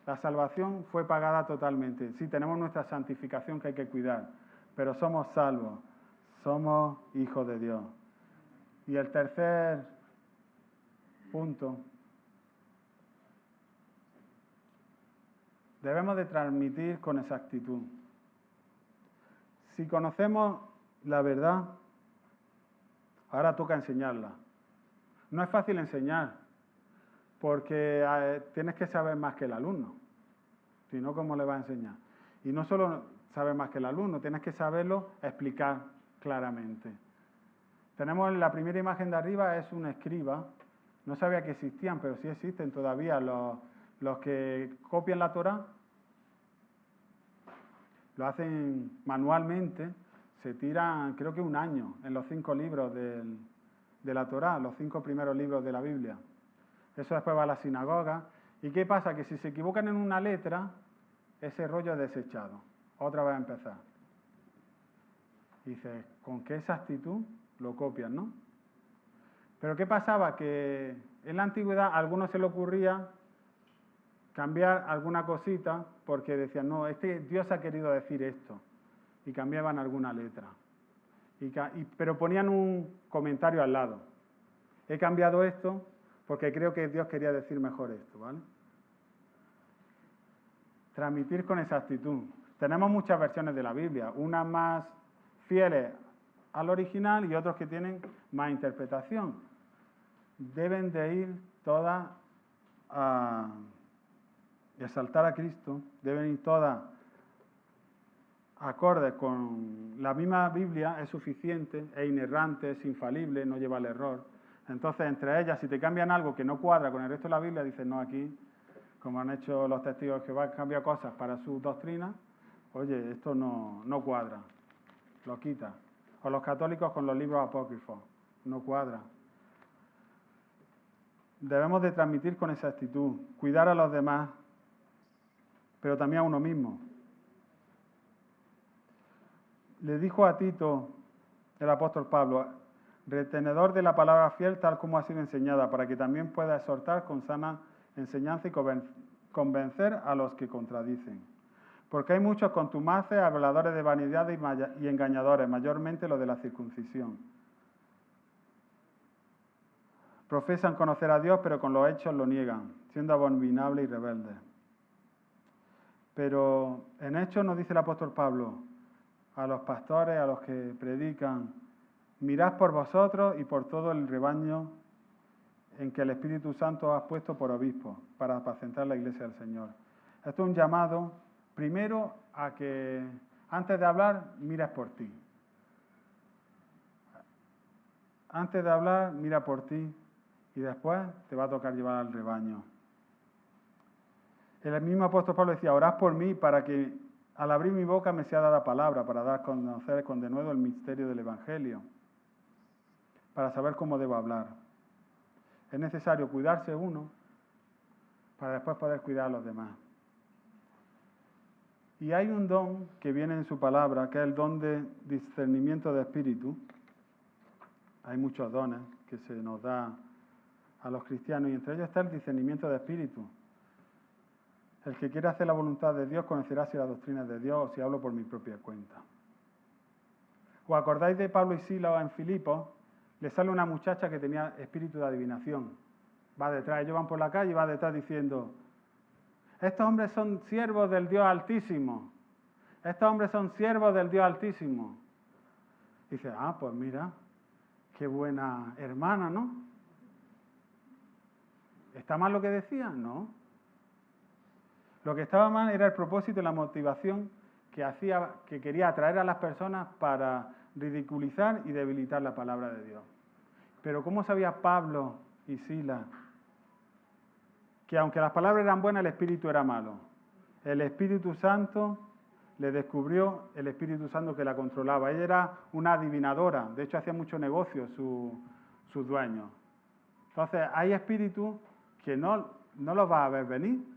La salvación fue pagada totalmente. Sí, tenemos nuestra santificación que hay que cuidar, pero somos salvos. Somos hijos de Dios. Y el tercer punto. Debemos de transmitir con exactitud. Si conocemos la verdad, ahora toca enseñarla. No es fácil enseñar, porque tienes que saber más que el alumno. Si no, ¿cómo le vas a enseñar? Y no solo saber más que el alumno, tienes que saberlo explicar claramente. Tenemos la primera imagen de arriba, es un escriba. No sabía que existían, pero sí existen todavía los que copian la Torá. Lo hacen manualmente, se tiran creo que un año en los 5 libros de la Torá, los 5 primeros libros de la Biblia. Eso después va a la sinagoga. ¿Y qué pasa? Que si se equivocan en una letra, ese rollo es desechado. Otra vez a empezar. Y dices, ¿con qué exactitud lo copian, no? Pero ¿qué pasaba? Que en la antigüedad a algunos se le ocurría cambiar alguna cosita porque decían, no, Dios ha querido decir esto. Y cambiaban alguna letra. Pero ponían un comentario al lado. He cambiado esto porque creo que Dios quería decir mejor esto, ¿vale? Transmitir con exactitud. Tenemos muchas versiones de la Biblia, unas más fieles al original y otros que tienen más interpretación. Deben de ir todas a exaltar a Cristo, deben ir todas acordes con la misma Biblia, es suficiente, es inerrante, es infalible, no lleva el error. Entonces, entre ellas, si te cambian algo que no cuadra con el resto de la Biblia, dices, no, aquí, como han hecho los testigos de Jehová, cambian cosas para su doctrina, oye, esto no cuadra, lo quita. O los católicos con los libros apócrifos, no cuadra. Debemos de transmitir con exactitud, cuidar a los demás, pero también a uno mismo. Le dijo a Tito, el apóstol Pablo, retenedor de la palabra fiel tal como ha sido enseñada, para que también pueda exhortar con sana enseñanza y convencer a los que contradicen. Porque hay muchos contumaces, habladores de vanidad y engañadores, mayormente los de la circuncisión. Profesan conocer a Dios, pero con los hechos lo niegan, siendo abominables y rebeldes. Pero en hechos nos dice el apóstol Pablo, a los pastores, a los que predican, mirad por vosotros y por todo el rebaño en que el Espíritu Santo os ha puesto por obispos, para apacentar la iglesia del Señor. Esto es un llamado, primero, a que antes de hablar, mires por ti. Antes de hablar, mira por ti y después te va a tocar llevar al rebaño. El mismo apóstol Pablo decía, orad por mí para que al abrir mi boca me sea dada palabra, para dar a conocer con denuedo el misterio del Evangelio, para saber cómo debo hablar. Es necesario cuidarse uno, para después poder cuidar a los demás. Y hay un don que viene en su palabra, que es el don de discernimiento de espíritu. Hay muchos dones que se nos da a los cristianos, y entre ellos está el discernimiento de espíritu. El que quiera hacer la voluntad de Dios conocerá si la doctrina es de Dios o si hablo por mi propia cuenta. ¿Os acordáis de Pablo y Silas en Filipos? Le sale una muchacha que tenía espíritu de adivinación. Va detrás, ellos van por la calle y va detrás diciendo: estos hombres son siervos del Dios Altísimo. Estos hombres son siervos del Dios Altísimo. Y dice: ah, pues mira, qué buena hermana, ¿no? ¿Está mal lo que decía? No. Lo que estaba mal era el propósito y la motivación que quería atraer a las personas para ridiculizar y debilitar la palabra de Dios. Pero ¿cómo sabía Pablo y Silas que aunque las palabras eran buenas, el espíritu era malo? El Espíritu Santo le descubrió, el Espíritu Santo que la controlaba. Ella era una adivinadora, de hecho hacía mucho negocio sus dueños. Entonces hay espíritus que no los vas a ver venir.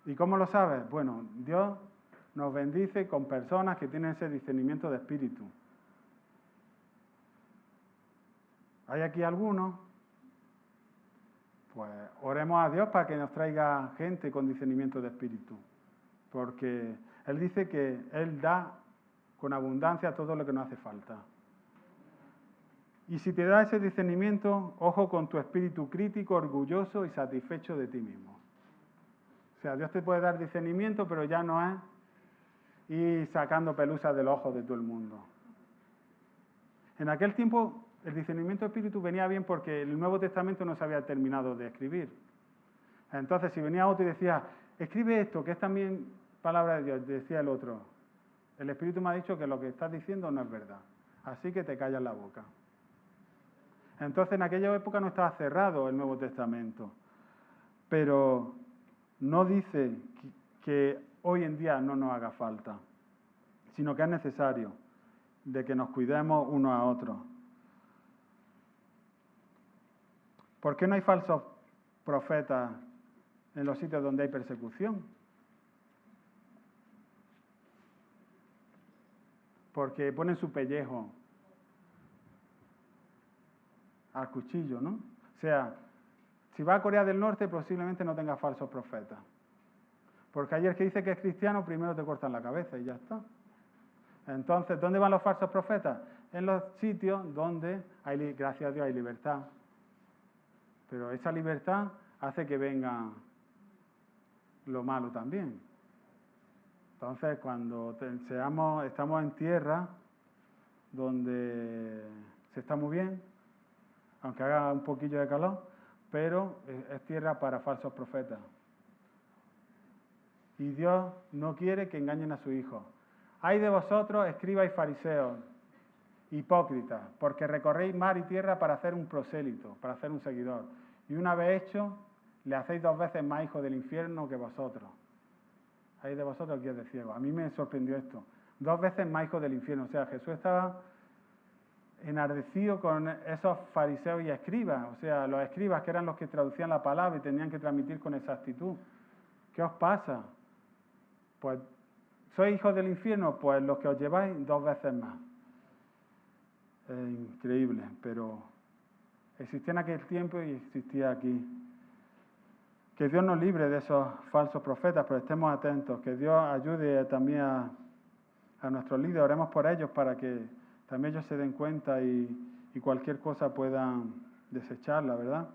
¿Y cómo lo sabes? Bueno, Dios nos bendice con personas que tienen ese discernimiento de espíritu. ¿Hay aquí algunos? Pues oremos a Dios para que nos traiga gente con discernimiento de espíritu. Porque Él dice que Él da con abundancia todo lo que nos hace falta. Y si te da ese discernimiento, ojo con tu espíritu crítico, orgulloso y satisfecho de ti mismo. O sea, Dios te puede dar discernimiento, pero ya no es ir sacando pelusas de los ojos de todo el mundo. En aquel tiempo, el discernimiento de espíritu venía bien porque el Nuevo Testamento no se había terminado de escribir. Entonces, si venía otro y decía: escribe esto, que es también palabra de Dios, decía el otro: el Espíritu me ha dicho que lo que estás diciendo no es verdad, así que te callas la boca. Entonces, en aquella época no estaba cerrado el Nuevo Testamento, pero no dice que hoy en día no nos haga falta, sino que es necesario de que nos cuidemos unos a otros. ¿Por qué no hay falsos profetas en los sitios donde hay persecución? Porque ponen su pellejo al cuchillo, ¿no? O sea, si va a Corea del Norte, posiblemente no tenga falsos profetas. Porque ayer que dice que es cristiano, primero te cortan la cabeza y ya está. Entonces, ¿dónde van los falsos profetas? En los sitios donde hay, gracias a Dios, hay libertad. Pero esa libertad hace que venga lo malo también. Entonces, cuando estamos en tierra donde se está muy bien, aunque haga un poquillo de calor, pero es tierra para falsos profetas. Y Dios no quiere que engañen a su hijo. Ay de vosotros, escribas y fariseos, hipócritas, porque recorréis mar y tierra para hacer un prosélito, para hacer un seguidor. Y una vez hecho, le hacéis 2 veces más hijos del infierno que vosotros. Ay de vosotros, que es de ciego. A mí me sorprendió esto. 2 veces más hijos del infierno. O sea, Jesús estaba enardecido con esos fariseos y escribas. O sea, los escribas que eran los que traducían la palabra y tenían que transmitir con exactitud. ¿Qué os pasa? Pues, ¿sois hijos del infierno? Pues los que os lleváis 2 veces más. Es increíble, pero existía en aquel tiempo y existía aquí. Que Dios nos libre de esos falsos profetas, pero estemos atentos. Que Dios ayude también a nuestros líderes. Oremos por ellos para que también ellos se den cuenta y cualquier cosa puedan desecharla, ¿verdad?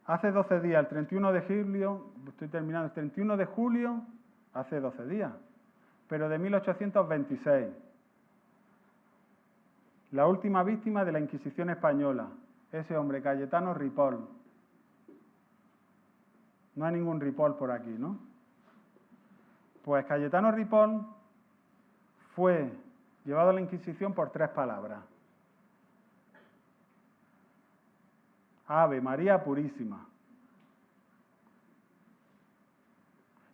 Hace 12 días, el 31 de julio, estoy terminando, el 31 de julio, hace 12 días, pero de 1826. La última víctima de la Inquisición española, ese hombre, Cayetano Ripoll. No hay ningún Ripoll por aquí, ¿no? Pues Cayetano Ripoll fue llevado a la Inquisición por 3 palabras. Ave María Purísima.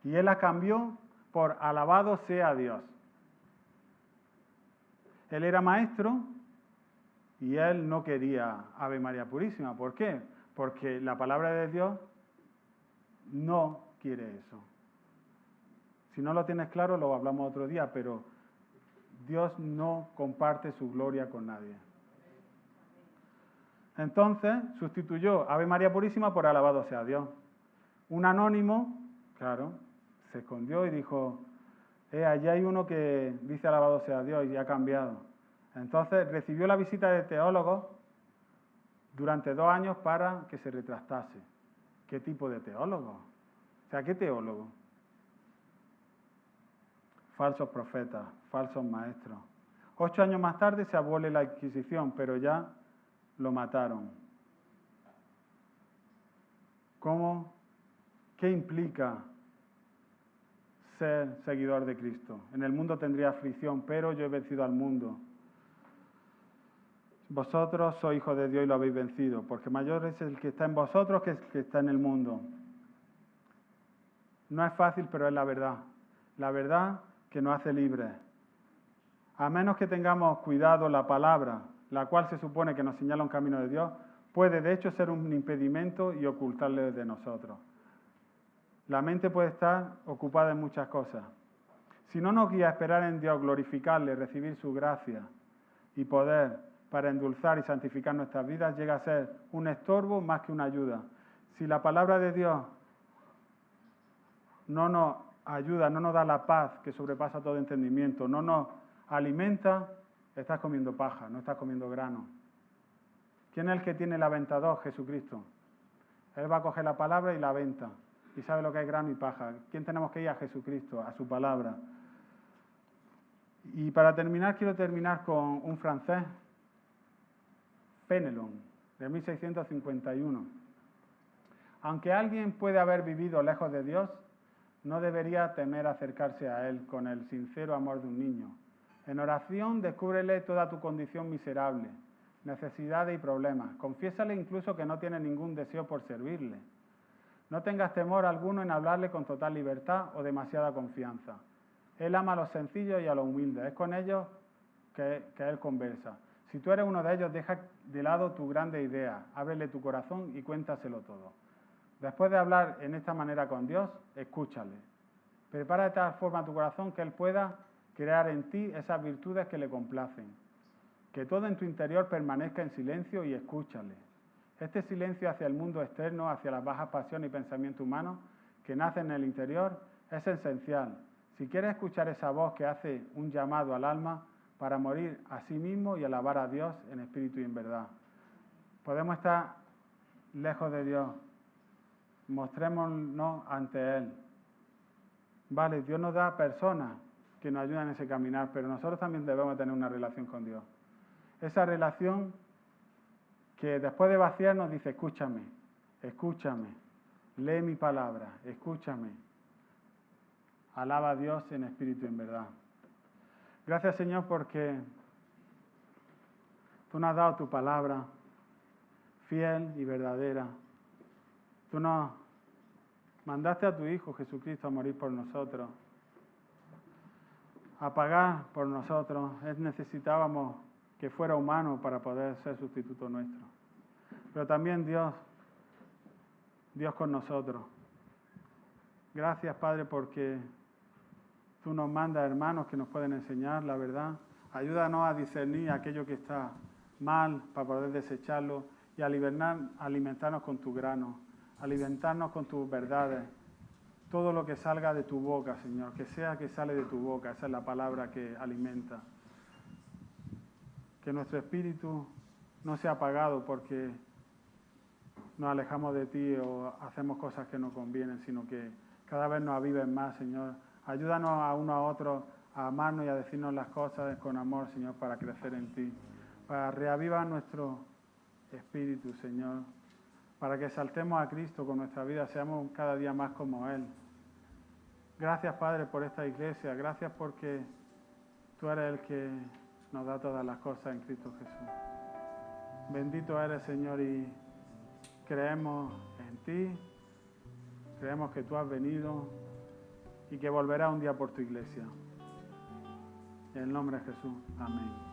Y él la cambió por alabado sea Dios. Él era maestro y él no quería Ave María Purísima. ¿Por qué? porque la palabra de Dios no quiere eso. Si no lo tienes claro, lo hablamos otro día, pero Dios no comparte su gloria con nadie. Entonces, sustituyó Ave María Purísima por Alabado sea Dios. Un anónimo, claro, se escondió y dijo, allí hay uno que dice Alabado sea Dios y ha cambiado. Entonces, recibió la visita de teólogos durante 2 años para que se retractase. ¿Qué tipo de teólogo? O sea, ¿qué teólogo? Falsos profetas, falsos maestros. 8 años más tarde se abole la Inquisición, pero ya lo mataron. ¿Cómo? ¿Qué implica ser seguidor de Cristo? En el mundo tendría aflicción, pero yo he vencido al mundo. Vosotros sois hijos de Dios y lo habéis vencido, porque mayor es el que está en vosotros que el que está en el mundo. No es fácil, pero es la verdad. La verdad que nos hace libres. A menos que tengamos cuidado la palabra, la cual se supone que nos señala un camino de Dios, puede de hecho ser un impedimento y ocultarle de nosotros. La mente puede estar ocupada en muchas cosas. Si no nos guía a esperar en Dios, glorificarle, recibir su gracia y poder para endulzar y santificar nuestras vidas, llega a ser un estorbo más que una ayuda. Si la palabra de Dios no nos ayuda, no nos da la paz que sobrepasa todo entendimiento, no nos alimenta, estás comiendo paja, no estás comiendo grano. ¿Quién es el que tiene el aventador? Jesucristo. Él va a coger la palabra y la aventa. Y sabe lo que es grano y paja. ¿Quién tenemos que ir? A Jesucristo, a su palabra. Y para terminar, quiero terminar con un francés, Fénelon, de 1651. Aunque alguien puede haber vivido lejos de Dios, no debería temer acercarse a Él con el sincero amor de un niño. En oración, descúbrele toda tu condición miserable, necesidades y problemas. Confiésale incluso que no tienes ningún deseo por servirle. No tengas temor alguno en hablarle con total libertad o demasiada confianza. Él ama a los sencillos y a los humildes. Es con ellos que Él conversa. Si tú eres uno de ellos, deja de lado tu grande idea, ábrele tu corazón y cuéntaselo todo. Después de hablar en esta manera con Dios, escúchale. Prepara de tal forma tu corazón que Él pueda crear en ti esas virtudes que le complacen. Que todo en tu interior permanezca en silencio y escúchale. Este silencio hacia el mundo externo, hacia las bajas pasiones y pensamientos humanos que nacen en el interior, es esencial. Si quieres escuchar esa voz que hace un llamado al alma para morir a sí mismo y alabar a Dios en espíritu y en verdad. Podemos estar lejos de Dios. Mostrémonos ante Él. Vale, Dios nos da personas que nos ayudan en ese caminar, pero nosotros también debemos tener una relación con Dios. Esa relación que después de vaciar nos dice, escúchame, escúchame, lee mi palabra, escúchame. Alaba a Dios en espíritu y en verdad. Gracias, Señor, porque tú nos has dado tu palabra fiel y verdadera. Tú nos mandaste a tu Hijo Jesucristo a morir por nosotros, a pagar por nosotros. Necesitábamos que fuera humano para poder ser sustituto nuestro. Pero también Dios con nosotros. Gracias, Padre, porque tú nos mandas hermanos que nos pueden enseñar la verdad. Ayúdanos a discernir aquello que está mal para poder desecharlo y a alimentarnos con tu grano, alimentarnos con tus verdades. Todo lo que salga de tu boca, Señor, que sea que sale de tu boca, esa es la palabra que alimenta. Que nuestro espíritu no sea apagado porque nos alejamos de ti o hacemos cosas que no convienen, sino que cada vez nos aviven más, Señor. Ayúdanos a uno a otro a amarnos y a decirnos las cosas con amor, Señor, para crecer en ti. Para reavivar nuestro espíritu, Señor. Para que exaltemos a Cristo con nuestra vida, seamos cada día más como Él. Gracias, Padre, por esta iglesia. Gracias porque tú eres el que nos da todas las cosas en Cristo Jesús. Bendito eres, Señor, y creemos en ti. Creemos que tú has venido y que volverás un día por tu iglesia. En el nombre de Jesús. Amén.